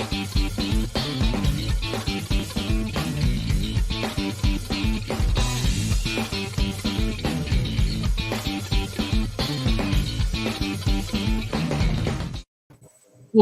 Well,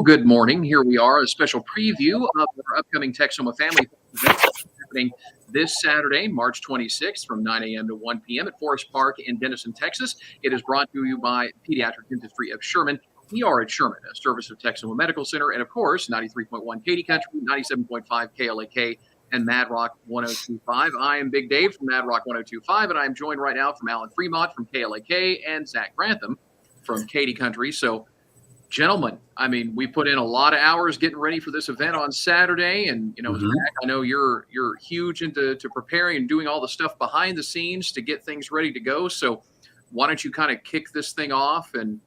good morning. Here we are, a special preview of our upcoming Texoma Family Fest event happening this Saturday, March 26th from 9 a.m. to 1 p.m. at Forest Park in Denison, Texas. It is brought to you by Pediatric Dentistry of Sherman. We are at Sherman, a service of Texoma Medical Center, and of course, 93.1 KD Country, 97.5 KLAK, and Mad Rock 102.5. I am Big Dave from Mad Rock 102.5, and I am joined right now from Alan Fremont from KLAK and Zach Grantham from KD Country. So, gentlemen, I mean, we put in a lot of hours getting ready for this event on Saturday, and Zach, I know you're huge into preparing and doing all the stuff behind the scenes to get things ready to go. So, why don't you kind of kick this thing off and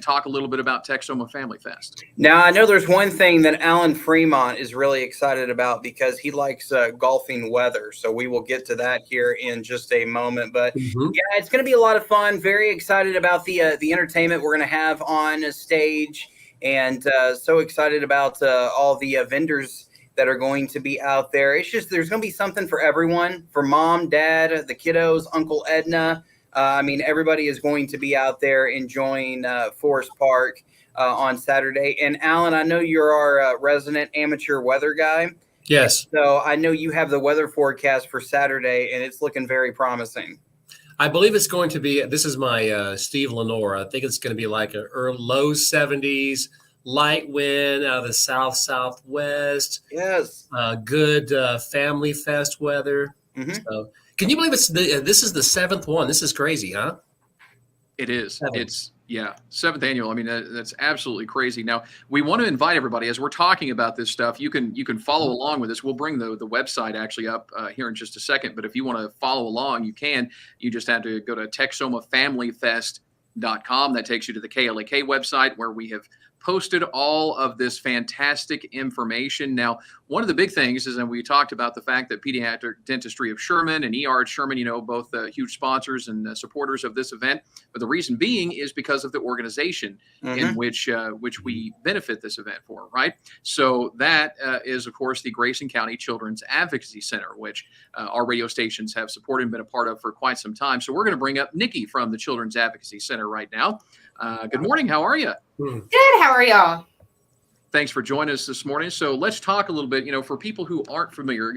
talk a little bit about Texoma Family Fest? Now, I know there's one thing that Alan Fremont is really excited about because he likes golfing weather. So we will get to that here in just a moment. But yeah, it's going to be a lot of fun. Very excited about the entertainment we're going to have on stage, and so excited about all the vendors that are going to be out there. It's just there's going to be something for everyone, for mom, dad, the kiddos, Uncle Edna. I mean, everybody is going to be out there enjoying Forest Park on Saturday. And Alan, I know you're our resident amateur weather guy. Yes. So I know you have the weather forecast for Saturday, and it's looking very promising. I believe it's going to be, this is my Steve Lenore. I think it's going to be like a low 70s, light wind out of the southwest. Yes. Good family fest weather. So, can you believe this is the seventh one? This is crazy, huh? It is. It's seventh annual. I mean, that's absolutely crazy. Now, we want to invite everybody as we're talking about this stuff. You can follow along with us. We'll bring the website actually up here in just a second. But if you want to follow along, you can. You just have to go to TexomaFamilyFest.com. That takes you to the KLAK website where we have posted all of this fantastic information. Now, one of the big things is, and we talked about the fact that Pediatric Dentistry of Sherman and ER at Sherman, both huge sponsors and supporters of this event. But the reason being is because of the organization in which we benefit this event for, right? So that is, of course, the Grayson County Children's Advocacy Center, which our radio stations have supported and been a part of for quite some time. So we're going to bring up Nikki from the Children's Advocacy Center right now. Good morning. How are you? Good. How are y'all? Thanks for joining us this morning. So let's talk a little bit, for people who aren't familiar,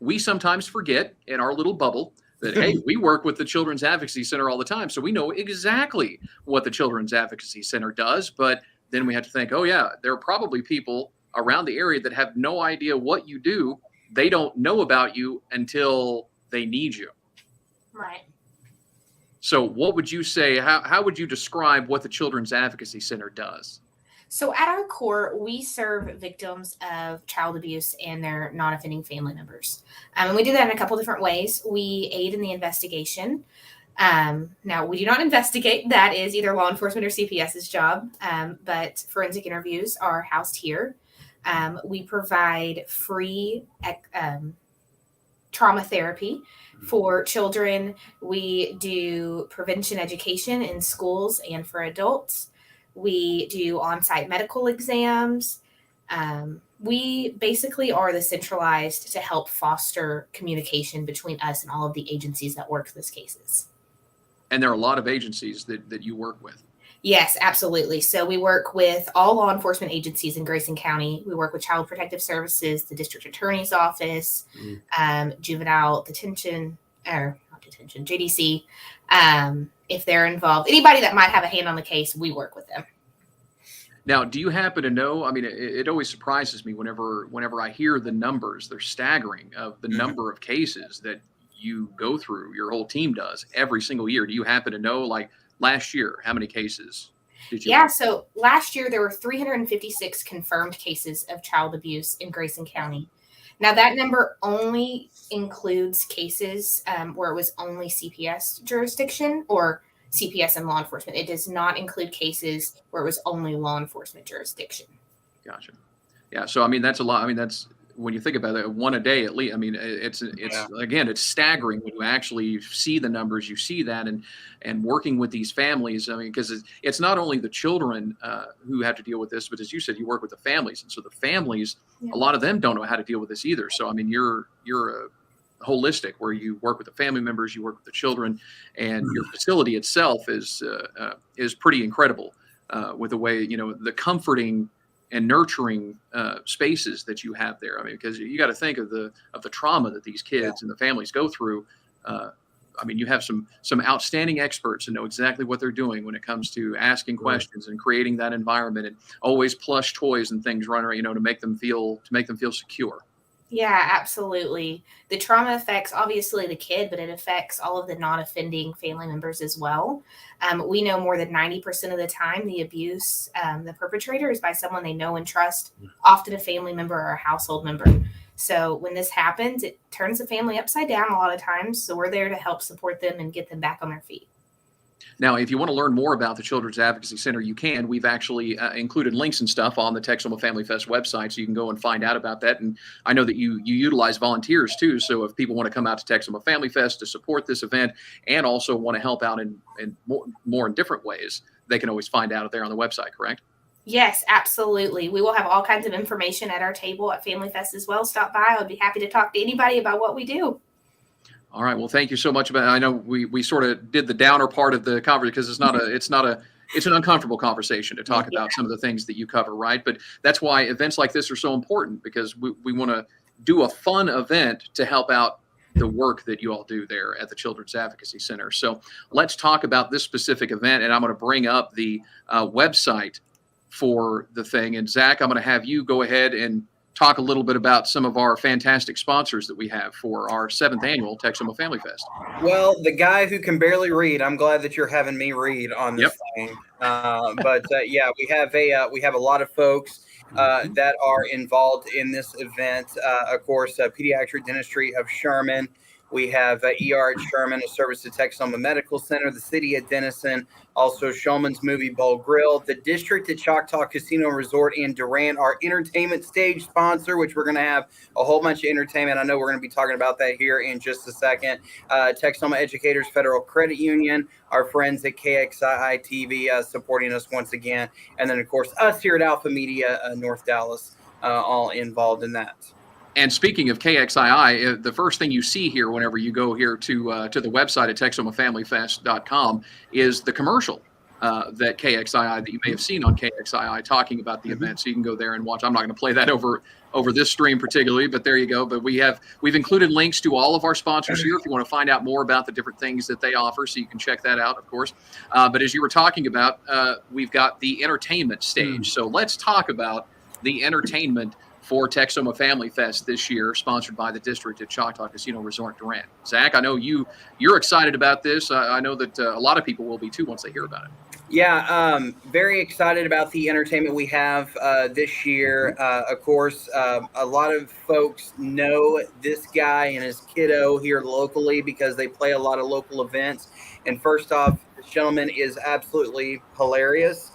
we sometimes forget in our little bubble that, hey, we work with the Children's Advocacy Center all the time. So we know exactly what the Children's Advocacy Center does. But then we have to think, oh, yeah, there are probably people around the area that have no idea what you do. They don't know about you until they need you. Right. So what would you say, how would you describe what the Children's Advocacy Center does? So at our core, we serve victims of child abuse and their non-offending family members. And we do that in a couple different ways. We aid in the investigation. Now, we do not investigate. That is either law enforcement or CPS's job. But forensic interviews are housed here. We provide free trauma therapy for children. We do prevention education in schools and for adults. We do on-site medical exams. We basically are the centralized to help foster communication between us and all of the agencies that work these cases. And there are a lot of agencies that you work with. Yes, absolutely. So we work with all law enforcement agencies in Grayson County. We work with Child Protective Services, the District Attorney's Office, Juvenile Detention, or not detention, JDC. If they're involved, anybody that might have a hand on the case, we work with them. Now, do you happen to know, I mean, it always surprises me whenever I hear the numbers, they're staggering, of the number of cases that you go through, your whole team does every single year. Do you happen to know, like, last year, how many cases did you? Yeah, so last year there were 356 confirmed cases of child abuse in Grayson County. Now that number only includes cases where it was only CPS jurisdiction or CPS and law enforcement. It does not include cases where it was only law enforcement jurisdiction. Gotcha. Yeah, so I mean that's a lot. I mean that's, when you think about it, one a day at least. I mean, it's again, it's staggering when you actually see the numbers. You see that, and working with these families. I mean, because it's not only the children who have to deal with this, but as you said, you work with the families, and so the families a lot of them don't know how to deal with this either. So, I mean, you're a holistic where you work with the family members, you work with the children, and your facility itself is pretty incredible with the way, the comforting and nurturing spaces that you have there. I mean, because you got to think of the trauma that these kids and the families go through. I mean, you have some outstanding experts and know exactly what they're doing when it comes to asking questions and creating that environment, and always plush toys and things running around, to make them feel secure. Yeah, absolutely. The trauma affects obviously the kid, but it affects all of the non-offending family members as well. We know more than 90% of the time the abuse, the perpetrator is by someone they know and trust, often a family member or a household member. So when this happens, it turns the family upside down a lot of times. So we're there to help support them and get them back on their feet. Now, if you want to learn more about the Children's Advocacy Center, you can. We've actually included links and stuff on the Texoma Family Fest website, so you can go and find out about that. And I know that you utilize volunteers too. So if people want to come out to Texoma Family Fest to support this event and also want to help out in more in different ways, they can always find out there on the website, correct? Yes, absolutely. We will have all kinds of information at our table at Family Fest as well. Stop by. I would be happy to talk to anybody about what we do. All right. Well, thank you so much. I know we sort of did the downer part of the conversation because it's an uncomfortable conversation to talk about some of the things that you cover, right? But that's why events like this are so important, because we want to do a fun event to help out the work that you all do there at the Children's Advocacy Center. So let's talk about this specific event, and I'm going to bring up the website for the thing. And Zach, I'm going to have you go ahead and talk a little bit about some of our fantastic sponsors that we have for our 7th annual Texoma Family Fest. Well, the guy who can barely read, I'm glad that you're having me read on this thing. But we have a lot of folks that are involved in this event. Of course, Pediatric Dentistry of Sherman. We have ER at Sherman, a service to Texoma Medical Center, the city of Denison, also Schulman's Movie Bowl Grille, the district at Choctaw Casino Resort in Durant, our entertainment stage sponsor, which we're going to have a whole bunch of entertainment. I know we're going to be talking about that here in just a second. Texoma Educators Federal Credit Union, our friends at KXII-TV supporting us once again. And then, of course, us here at Alpha Media, North Dallas, all involved in that. And speaking of KXII, the first thing you see here whenever you go here to the website at TexomaFamilyFest.com is the commercial that KXII that you may have seen on KXII talking about the event. So you can go there and watch. I'm not going to play that over this stream particularly, but there you go. But we've included links to all of our sponsors here if you want to find out more about the different things that they offer. So you can check that out, of course. But as you were talking about, we've got the entertainment stage. So let's talk about the entertainment for Texoma Family Fest this year, sponsored by the district at Choctaw Casino Resort Durant. Zach, I know you're excited about this. I know that a lot of people will be too once they hear about it. Yeah, very excited about the entertainment we have this year. Of course, a lot of folks know this guy and his kiddo here locally because they play a lot of local events. And first off, the gentleman is absolutely hilarious.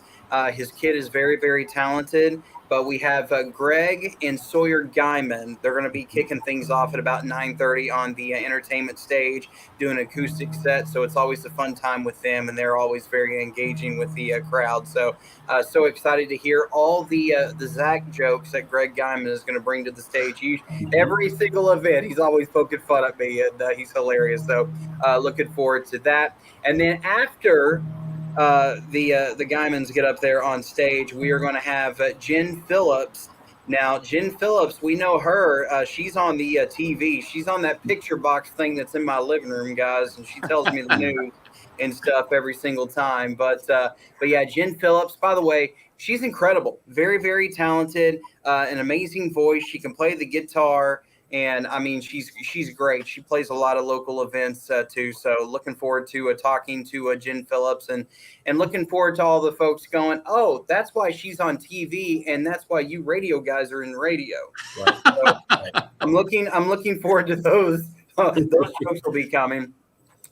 His kid is very, very talented. But we have Greg and Sawyer Guyman. They're going to be kicking things off at about 9:30 on the entertainment stage, doing an acoustic set. So it's always a fun time with them, and they're always very engaging with the crowd. So excited to hear all the Zach jokes that Greg Guyman is going to bring to the stage. Every single event, he's always poking fun at me, and he's hilarious. So looking forward to that. And then after the Guymans get up there on stage, we are going to have Jen Phillips. Now, Jen Phillips, we know her. She's on the TV. She's on that picture box thing that's in my living room, guys, and she tells me the news and stuff every single time. But yeah, Jen Phillips, by the way, she's incredible. Very, very talented, an amazing voice. She can play the guitar. And I mean, she's great. She plays a lot of local events too. So looking forward to talking to Jen Phillips and looking forward to all the folks going, oh, that's why she's on TV, and that's why you radio guys are in radio. Right. So I'm looking forward to those. Those folks will be coming.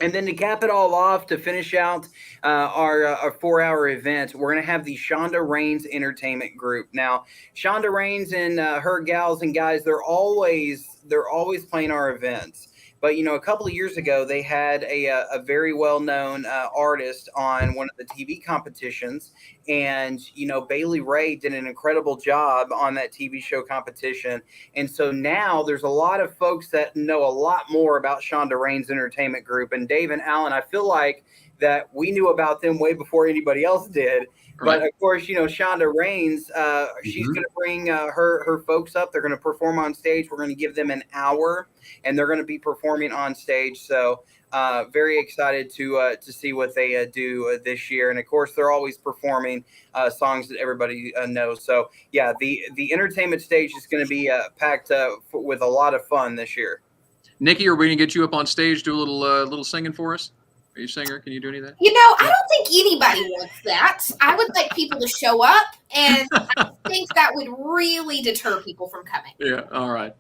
And then to cap it all off, to finish out our 4-hour event, we're going to have the Shonda Raines Entertainment Group. Now, Shonda Raines and her gals and guys, they're always playing our events. But, a couple of years ago, they had a very well-known artist on one of the TV competitions. And, Bailey Ray did an incredible job on that TV show competition. And so now there's a lot of folks that know a lot more about Shonda Rhimes Entertainment Group. And Dave and Alan, I feel like that we knew about them way before anybody else did. But of course, Shonda Rhimes, she's going to bring her folks up. They're going to perform on stage. We're going to give them an hour, and they're going to be performing on stage. So very excited to see what they do this year. And of course, they're always performing songs that everybody knows. So yeah, the entertainment stage is going to be packed with a lot of fun this year. Nikki, are we going to get you up on stage, do a little singing for us? Are you a singer? Can you do any of that? I don't think anybody wants that. I would like people to show up, and I think that would really deter people from coming. Yeah. All right.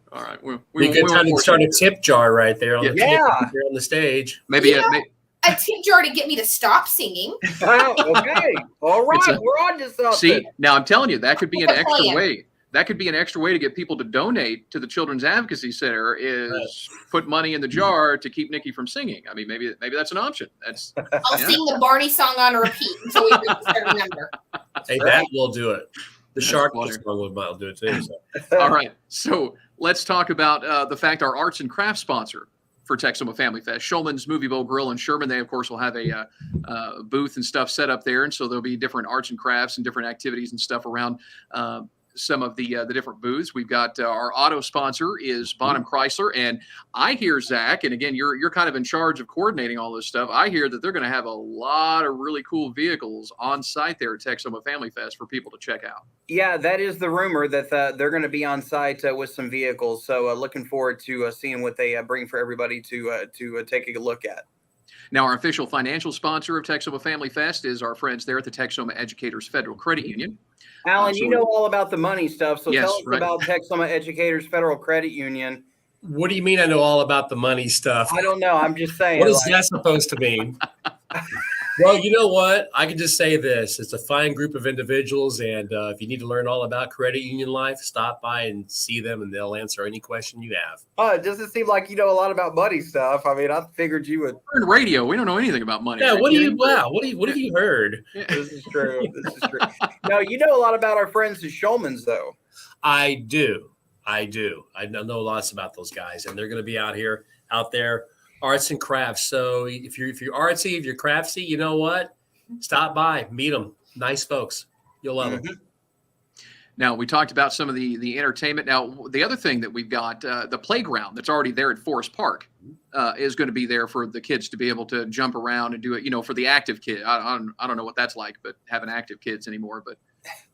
Be a good time to start a tip jar right there on on the stage. Maybe a tip jar to get me to stop singing. Okay. All right. We're on to something. See, now I'm telling you, that could be an extra way. That could be an extra way to get people to donate to the Children's Advocacy Center is put money in the jar to keep Nikki from singing. I mean, maybe that's an option. I'll sing the Barney song on repeat until we reach a certain number. Hey, that will do it. The shark song will do it too. So. All right. So let's talk about the fact our arts and crafts sponsor for Texoma Family Fest, Schulman's Movie Bowl Grille in Sherman. They, of course, will have a booth and stuff set up there. And so there'll be different arts and crafts and different activities and stuff around some of the different booths. We've got our auto sponsor is Bonham Chrysler, and I hear, Zach, and again, you're kind of in charge of coordinating all this stuff. I hear that they're going to have a lot of really cool vehicles on site there at Texoma Family Fest for people to check out. Yeah, that is the rumor that they're going to be on site with some vehicles. So looking forward to seeing what they bring for everybody to take a look at. Now, our official financial sponsor of Texoma Family Fest is our friends there at the Texoma Educators Federal Credit Union. Alan, you know all about the money stuff, so tell us about Texoma Educators Federal Credit Union. What do you mean I know all about the money stuff? I don't know. I'm just saying. What is that supposed to mean? Well, you know what? I can just say this. It's a fine group of individuals, and if you need to learn all about credit union life, stop by and see them, and they'll answer any question you have. It doesn't seem like you know a lot about money stuff. I mean, I figured you would. We're in radio. We don't know anything about money. Yeah, what have you heard? This is true. No, you know a lot about our friends at Schulman's, though. I do. I know lots about those guys, and they're going to be out there. Arts and crafts. So if you're artsy, if you're craftsy, you know what? Stop by, meet them. Nice folks. You'll love them. Now, we talked about some of the entertainment. Now, the other thing that we've got, the playground that's already there at Forest Park is going to be there for the kids to be able to jump around and do it, for the active kid. I don't know what that's like, but having active kids anymore. But,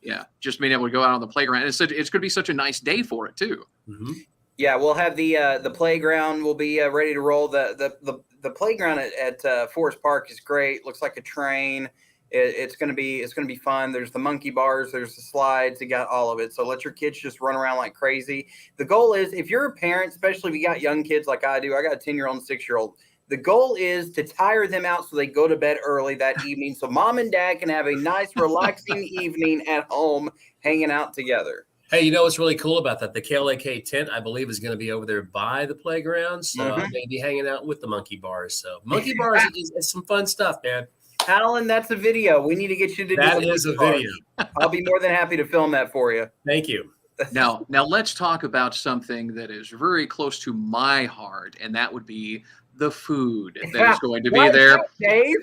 yeah, just being able to go out on the playground. It's going to be such a nice day for it, too. Mm-hmm. Yeah, we'll have the playground. We'll be ready to roll. The playground at Forest Park is great. Looks like a train. It's gonna be fun. There's the monkey bars. There's the slides. You got all of it. So let your kids just run around like crazy. The goal is, if you're a parent, especially if you got young kids like I do, I got a 10-year-old and 6-year-old. The goal is to tire them out so they go to bed early that evening, so mom and dad can have a nice, relaxing evening at home, hanging out together. Hey, you know what's really cool about that? The KLAK tent, I believe, is going to be over there by the playground. So I may be hanging out with the monkey bars. So monkey bars is some fun stuff, man. Alan, that's a video. We need to get you to do that. Is a video. I'll be more than happy to film that for you. Thank you. Now let's talk about something that is very close to my heart, and that would be the food that is going to be there.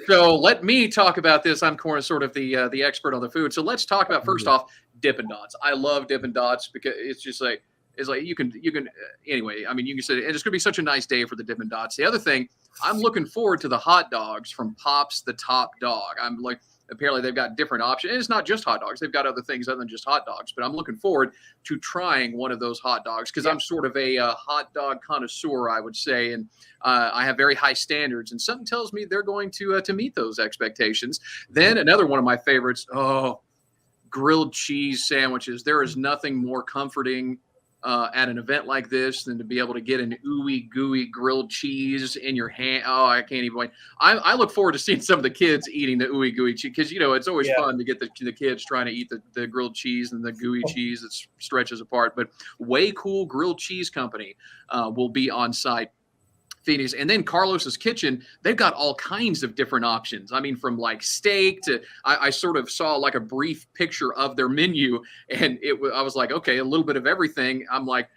So let me talk about this. I'm sort of the expert on the food. So let's talk about, first off, Dippin' Dots. I love Dippin' Dots because it's just like you can anyway. I mean, you can say, and it's going to be such a nice day for the Dippin' Dots. The other thing, I'm looking forward to the hot dogs from Pop's the Top Dog. I'm like, apparently they've got different options. And it's not just hot dogs. They've got other things other than just hot dogs. But I'm looking forward to trying one of those hot dogs because I'm sort of a hot dog connoisseur, I would say. And I have very high standards. And something tells me they're going to meet those expectations. Then another one of my favorites, grilled cheese sandwiches. There is nothing more comforting at an event like this than to be able to get an ooey gooey grilled cheese in your hand. Oh, I can't even wait. I look forward to seeing some of the kids eating the ooey gooey cheese because, it's always fun to get the kids trying to eat the grilled cheese and the gooey cheese that stretches apart. But Way Cool Grilled Cheese Company will be on site. Phoenix. And then Carlos's Kitchen, they've got all kinds of different options. I mean, from like steak to, I sort of saw like a brief picture of their menu, and I was like, okay, a little bit of everything. I'm like,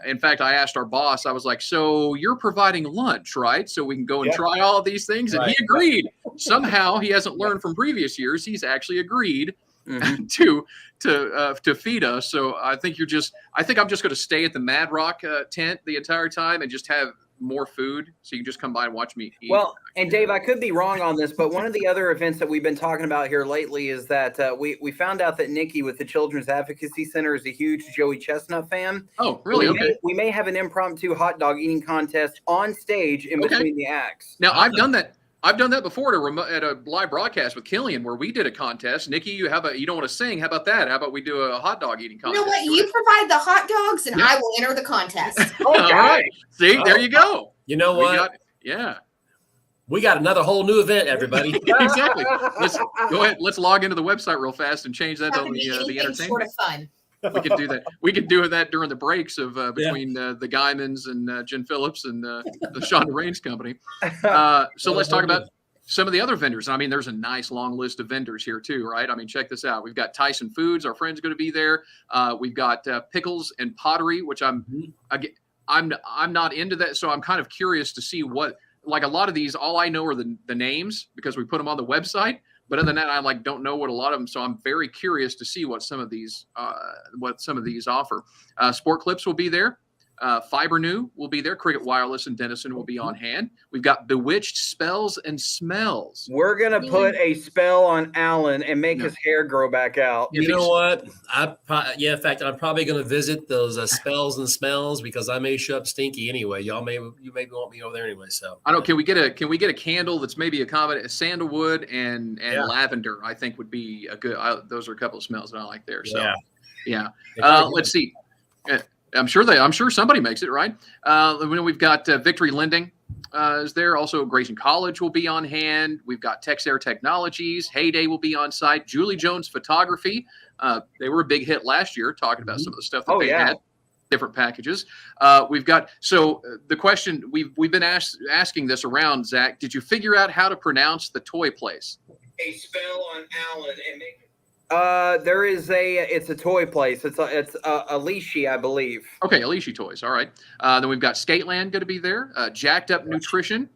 in fact, I asked our boss, I was like, so you're providing lunch, right? So we can go and try all of these things. And he agreed. Somehow he hasn't learned from previous years. He's actually agreed to feed us. So I think I'm just going to stay at the Mad Rock tent the entire time and just have more food, so you can just come by and watch me eat. Well, and Dave, I could be wrong on this, but one of the other events that we've been talking about here lately is that we found out that Nikki with the Children's Advocacy Center is a huge Joey Chestnut fan. Oh, really? Okay. We may have an impromptu hot dog eating contest on stage in between the acts. Now, I've done that. I've done that before at a live broadcast with Killian, where we did a contest. Nikki, you don't want to sing? How about that? How about we do a hot dog eating contest? You know what? You provide the hot dogs, and I will enter the contest. All right. See, there you go. You know what? We got another whole new event, everybody. Exactly. Let's go ahead. Let's log into the website real fast and change that on the entertainment. Sort of fun. We could do that. We could do that during the breaks of between the Guymans and Jen Phillips and the Shonda Raines company. So let's talk about some of the other vendors. I mean, there's a nice long list of vendors here too, right? I mean, check this out. We've got Tyson Foods. Our friend's going to be there. We've got Pickles and Pottery, which I'm not into that, so I'm kind of curious to see what. Like a lot of these, all I know are the names because we put them on the website. But other than that, I don't know what a lot of them. So I'm very curious to see what some of these offer. Sport Clips will be there. Fiber New will be there. Cricket Wireless and Denison will be on hand. We've got Bewitched Spells and Smells. We're gonna put a spell on Alan and make his hair grow back out. You know what? In fact, I'm probably gonna visit those spells and smells because I may show up stinky anyway. You may want me over there anyway. So I don't. Can we get a candle that's maybe a sandalwood and lavender? I think would be a good. Those are a couple of smells that I like there. So yeah. Let's see. I'm sure somebody makes it, right? We've got Victory Lending is there. Also, Grayson College will be on hand. We've got Texair Technologies. Heyday will be on site. Julie Jones Photography. They were a big hit last year, talking about some of the stuff that they had. Different packages. We've got the question we've been asking this around. Zach, did you figure out how to pronounce the toy place? A spell on Alan and make. It's a toy place. It's Alicia, I believe. Okay, Alicia Toys. All right. Then we've got Skateland going to be there. Jacked Up Nutrition.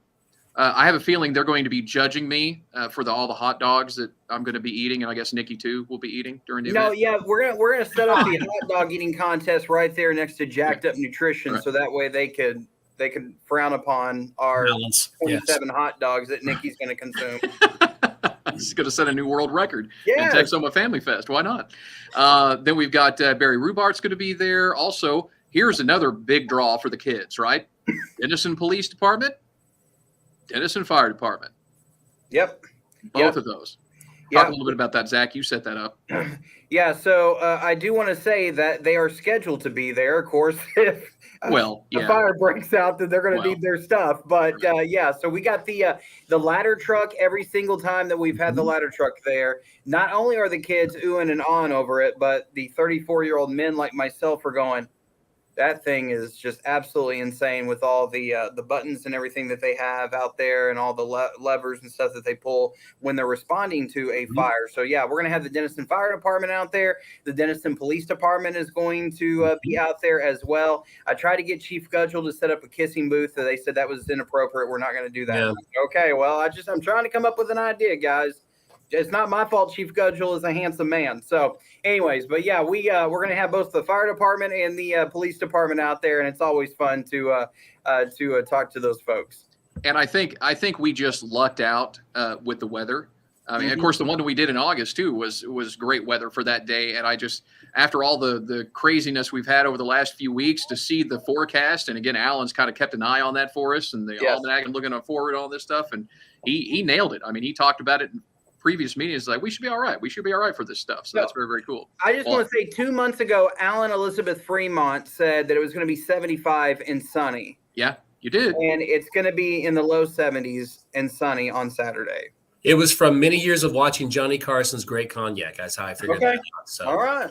I have a feeling they're going to be judging me for all the hot dogs that I'm going to be eating, and I guess Nikki too will be eating during the event. No, yeah, we're gonna set up the hot dog eating contest right there next to Jacked Up Nutrition, so that way they could frown upon our 27 hot dogs that Nikki's going to consume. He's going to set a new world record in Texoma Family Fest. Why not? Then we've got Barry Rubart's going to be there. Also, here's another big draw for the kids, right? Denison Police Department, Denison Fire Department. Yep. Both of those. Talk a little bit about that, Zach. You set that up. Yeah, so I do want to say that they are scheduled to be there, of course. If a fire breaks out, then they're going to need their stuff. But so we got the ladder truck every single time that we've had the ladder truck there. Not only are the kids oohing and ahhing over it, but the 34-year-old men like myself are going, that thing is just absolutely insane with all the buttons and everything that they have out there and all the levers and stuff that they pull when they're responding to a fire. So, we're going to have the Denison Fire Department out there. The Denison Police Department is going to be out there as well. I tried to get Chief Gudgel to set up a kissing booth. So they said that was inappropriate. We're not going to do that. Yeah. Okay, well, I'm trying to come up with an idea, guys. It's not my fault Chief Gudgel is a handsome man. So anyways, but we're going to have both the fire department and the police department out there. And it's always fun to talk to those folks. And I think we just lucked out with the weather. I mean, of course, the one that we did in August too was great weather for that day. And I just, after all the craziness we've had over the last few weeks, to see the forecast, and again, Alan's kind of kept an eye on that for us, and the almanac and looking forward all this stuff, and he nailed it. I mean, he talked about it in previous meetings, like we should be all right. We should be all right for this stuff. So that's very, very cool. I just want to say 2 months ago, Alan Elizabeth Fremont said that it was going to be 75 and sunny. Yeah, you did. And it's going to be in the low 70s and sunny on Saturday. It was from many years of watching Johnny Carson's Great Cognac. That's how I figured that out. So, all right.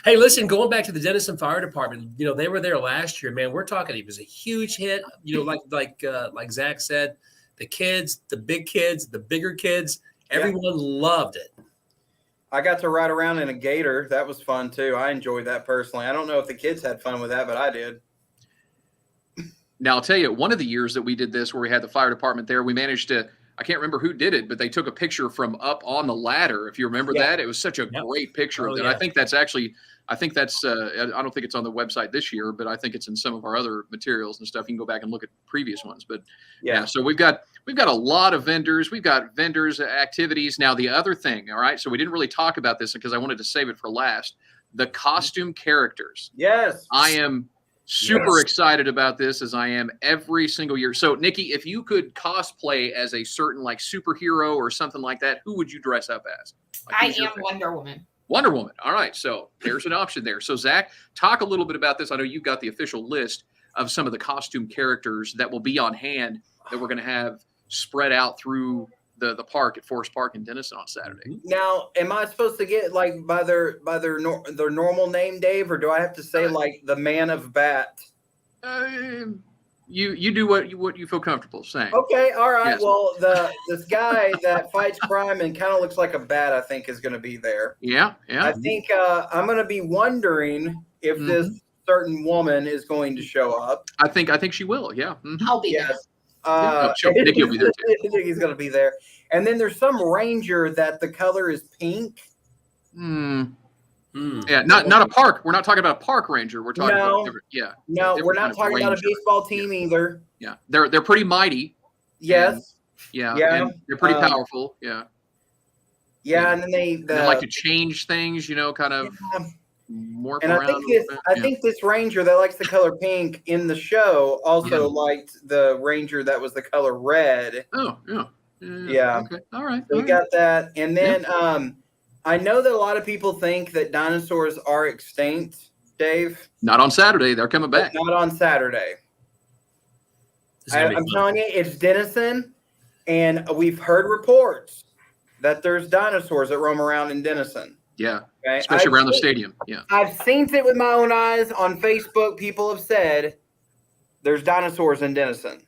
Hey, listen, going back to the Denison Fire Department, they were there last year, man. We're talking, it was a huge hit. Like Zach said, the kids, the big kids, the bigger kids, everyone loved it. I got to ride around in a gator. That was fun too. I enjoyed that personally. I don't know if the kids had fun with that, but I did. Now I'll tell you, one of the years that we did this, where we had the fire department there, we managed to. I can't remember who did it, but they took a picture from up on the ladder. If you remember that, it was such a great picture of that. I think that's actually, I don't think it's on the website this year, but I think it's in some of our other materials and stuff. You can go back and look at previous ones. But so we've got a lot of vendors. We've got vendors, activities. Now the other thing, all right, so we didn't really talk about this because I wanted to save it for last. The costume characters. Yes. I am super excited about this, as I am every single year. So, Nikki, if you could cosplay as a certain like superhero or something like that, who would you dress up as? I am Wonder Woman. Wonder Woman. All right. So there's an option there. So, Zach, talk a little bit about this. I know you've got the official list of some of the costume characters that will be on hand that we're going to have spread out through the park at Forest Park in Denison on Saturday. Now, am I supposed to get like by their normal name, Dave, or do I have to say like the Man of Bat? You do what you feel comfortable saying. Okay, all right. Yes. Well, this guy that fights crime and kind of looks like a bat, I think, is going to be there. Yeah. I think I'm going to be wondering if this certain woman is going to show up. I think she will. Yeah. Mm-hmm. I'll be there. Nikki will be there too. I think he's going to be there. And then there's some ranger that the color is pink. Yeah, not a park. We're not talking about a park ranger. We're talking about different. No, we're not talking about a baseball team either. Yeah, they're pretty mighty. Yes. And, and they're pretty powerful. Yeah. Yeah, and then they like to change things. Kind of morph and around. I think this ranger that likes the color pink in the show also liked the ranger that was the color red. Oh, yeah. Yeah. Okay. All right. So we got that. And then I know that a lot of people think that dinosaurs are extinct, Dave. Not on Saturday. They're coming back. Not on Saturday. I'm telling you, it's Denison. And we've heard reports that there's dinosaurs that roam around in Denison. Yeah. Okay? Especially around the stadium. Yeah. I've seen it with my own eyes on Facebook. People have said there's dinosaurs in Denison.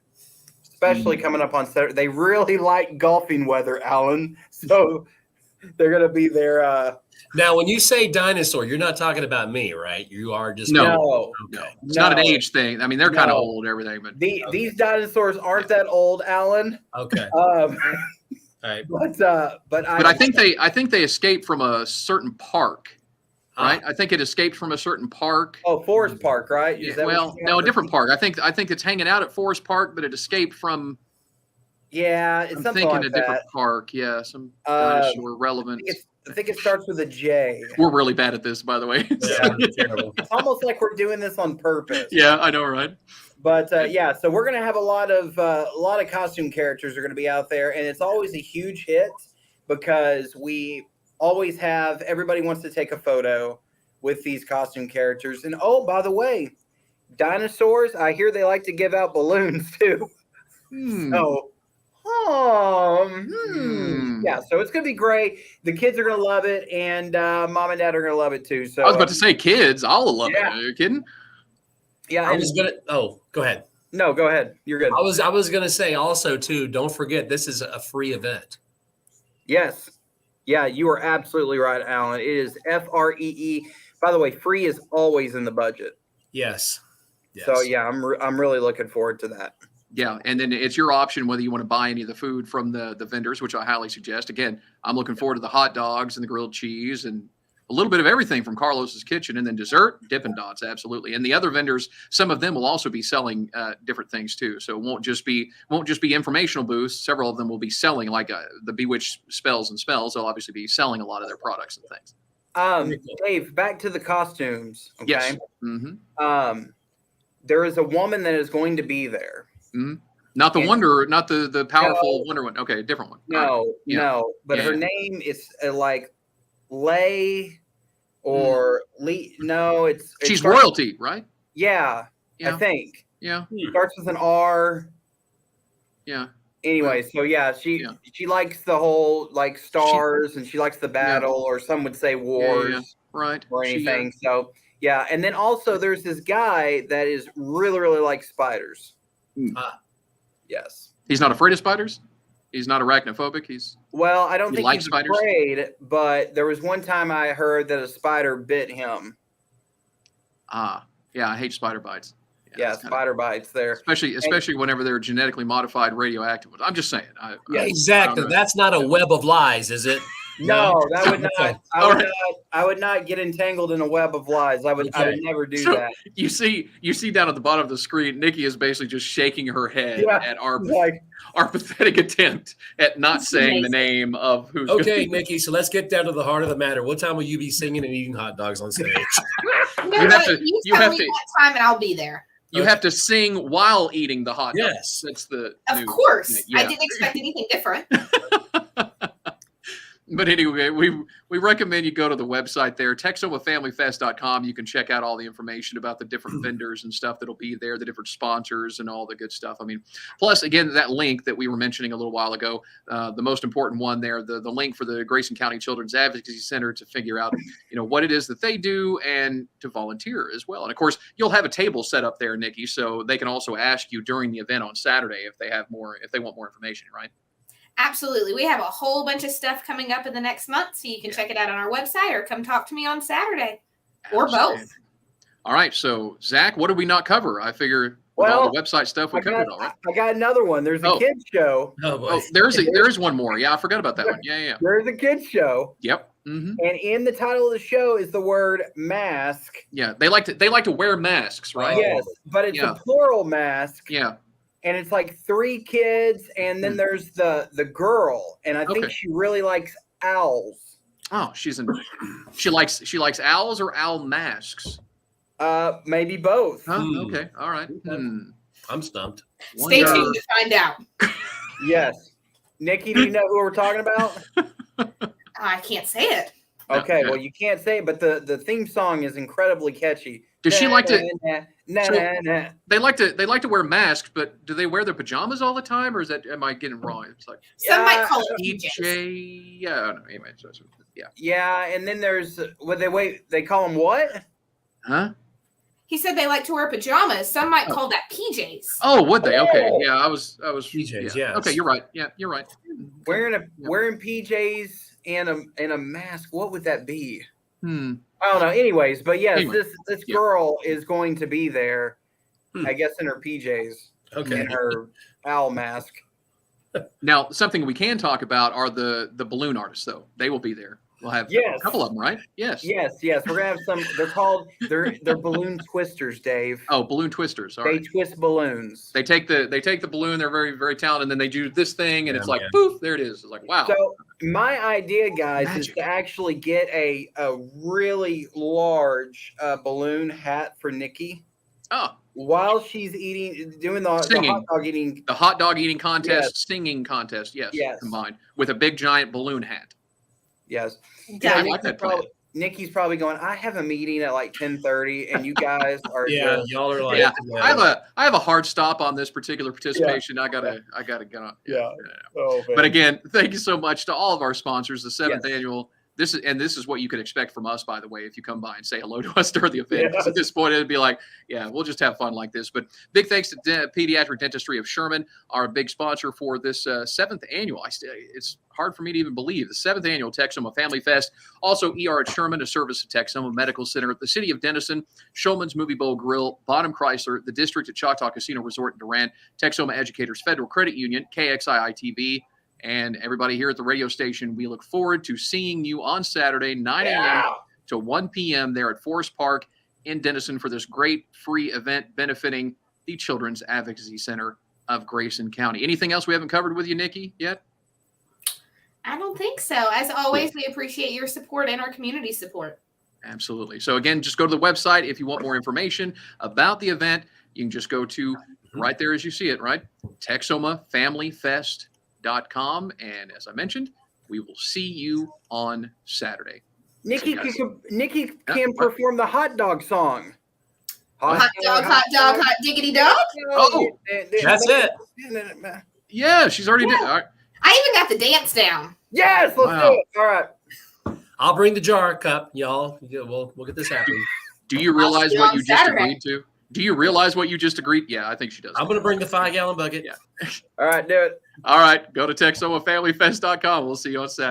Especially coming up on Saturday. They really like golfing weather, Alan. So they're going to be there. Now, when you say dinosaur, you're not talking about me, right? You are just no. It's not an age thing. I mean, they're kind of old and everything, but these dinosaurs aren't that old, Alan. Okay. All right. But I think they escaped from a certain park. Right, I think it escaped from a certain park. Oh, Forest Park, right? No, a different park. I think it's hanging out at Forest Park, but it escaped from. Yeah, it's something like that. A different park. Yeah, some dinosaur relevant. I think it starts with a J. We're really bad at this, by the way. Yeah, terrible. It's almost like we're doing this on purpose. Yeah, I know, right? But so we're gonna have a lot of costume characters are gonna be out there, and it's always a huge hit because we always have everybody wants to take a photo with these costume characters. And oh, by the way, dinosaurs, I hear they like to give out balloons too. So yeah, so it's gonna be great. The kids are gonna love it, and mom and dad are gonna love it too. So I was about to say kids, I'll love it. Are you kidding? Yeah, go ahead. No, go ahead. You're good. I was gonna say also too, don't forget this is a free event. Yes. Yeah, you are absolutely right, Alan. It is FREE. By the way, free is always in the budget. Yes. So yeah, I'm really looking forward to that. Yeah, and then it's your option whether you want to buy any of the food from the vendors, which I highly suggest. Again, I'm looking forward to the hot dogs and the grilled cheese and a little bit of everything from Carlos's Kitchen, and then dessert, Dippin' Dots, absolutely. And the other vendors, some of them will also be selling different things too. So it won't just be informational booths. Several of them will be selling, like the Bewitched Spells and Smells. They'll obviously be selling a lot of their products and things. Dave, back to the costumes. Okay. Yes. Mm-hmm. There is a woman that is going to be there. Mm-hmm. Not the powerful Wonder Woman. Okay, a different one. No. But her name is like Lay or Lee. No, she's royalty, right? Yeah, I think. Yeah. It starts with an R. Yeah. anyway, so yeah, she likes the whole like stars, and she likes the battle, or some would say wars, right, or anything. So yeah, and then also there's this guy that is really like spiders. Yes, he's not afraid of spiders. He's not arachnophobic. I don't think he's afraid, but there was one time I heard that a spider bit him. Yeah, I hate spider bites. Yeah, spider bites there. Especially whenever they're genetically modified radioactive ones. I'm just saying. Exactly. That's not a web of lies, is it? No, that would not. I would not get entangled in a web of lies. I would never do that. You see down at the bottom of the screen, Nikki is basically just shaking her head at our pathetic attempt at not saying the name of who's. Okay, Nikki. So let's get down to the heart of the matter. What time will you be singing and eating hot dogs on stage? You have to that time, and I'll be there. You have to sing while eating the hot dogs. Yes, that's the. Of course, I didn't expect anything different. But anyway, we recommend you go to the website there, TexomaFamilyFest.com. You can check out all the information about the different vendors and stuff that'll be there, the different sponsors and all the good stuff. I mean, plus, again, that link that we were mentioning a little while ago, the most important one there, the link for the Grayson County Children's Advocacy Center to figure out, what it is that they do and to volunteer as well. And, of course, you'll have a table set up there, Nikki, so they can also ask you during the event on Saturday if they want more information, right? Absolutely. We have a whole bunch of stuff coming up in the next month, so you can check it out on our website or come talk to me on Saturday or both. All right. So, Zach, what did we not cover? I figure all the website stuff we covered all right. I got another one. There's a kids show. There is one more. Yeah, I forgot about that one. Yeah. There's a kids show. Yep. Mm-hmm. And in the title of the show is the word mask. Yeah, they like to wear masks, right? Yes, but it's a plural mask. Yeah. And it's like 3 kids, and then there's the girl, and I think she really likes owls. Oh, she likes owls or owl masks? Maybe both. Huh? Okay, all right. I'm stumped. Stay tuned to find out. Yes, Nikki, do you know who we're talking about? I can't say it. Okay, well, you can't say it, but the theme song is incredibly catchy. Does she like to? They like to wear masks, but do they wear their pajamas all the time, or am I getting wrong? It's like some might call it PJ. Yeah, anyway, yeah, and then there's they call them what? Huh? He said they like to wear pajamas. Some might call that PJs. Oh, would they? Okay, yeah, I was PJs. Yeah. Okay, you're right. Yeah, you're right. Wearing PJs and a mask. What would that be? I don't know. Anyways, but yes, this girl is going to be there. I guess in her PJs. Okay. And her owl mask. Now, something we can talk about are the balloon artists, though. They will be there. We'll have a couple of them, right? Yes. Yes. We're gonna have some. They're balloon twisters, Dave. Oh, balloon twisters. They twist balloons. They take the balloon. They're very, very talented, and then they do this thing, and it's like poof, there it is. It's like wow. So my idea, guys, is to actually get a really large balloon hat for Nikki. Oh. While she's doing the hot dog eating contest, singing contest, yes, combined with a big giant balloon hat. Yes. I like that plan. Nikki's probably going, I have a meeting at like 10:30 and you guys are y'all are like I have a hard stop on this particular participation. I gotta go. But again, thank you so much to all of our sponsors, the 7th annual. This is what you could expect from us, by the way, if you come by and say hello to us during the event. At this point, it'd be like, we'll just have fun like this. But big thanks to Pediatric Dentistry of Sherman, our big sponsor for this 7th annual. It's hard for me to even believe the 7th annual Texoma Family Fest. Also, ER at Sherman, a service at Texoma Medical Center, the City of Denison, Schulman's Movie Bowl Grille, Bonham Chrysler, the District at Choctaw Casino Resort in Durant, Texoma Educators Federal Credit Union, KXII-TV. And everybody here at the radio station, we look forward to seeing you on Saturday, 9 a.m. to 1 p.m. there at Forest Park in Denison for this great free event benefiting the Children's Advocacy Center of Grayson County. Anything else we haven't covered with you, Nikki, yet? I don't think so. As always, we appreciate your support and our community support. Absolutely. So again, just go to the website if you want more information about the event. You can just go to right there as you see it, right? TexomaFamilyFest.com. And as I mentioned, we will see you on Saturday. Nikki can perform the hot dog song. Hot dog, hot diggity dog. Oh, that's it. Yeah, she's already did. Yeah. All right. I even got the dance down. Yes, let's Wow. do it. All right. I'll bring the jar cup, y'all. We'll get this happening. Do you realize see you what on you just Saturday. agreed to? Do you realize what you just agreed? Yeah, I think she does. I'm going to bring the 5-gallon bucket. Yeah. All right, do it. All right, go to TexomaFamilyFest.com. We'll see you on Saturday.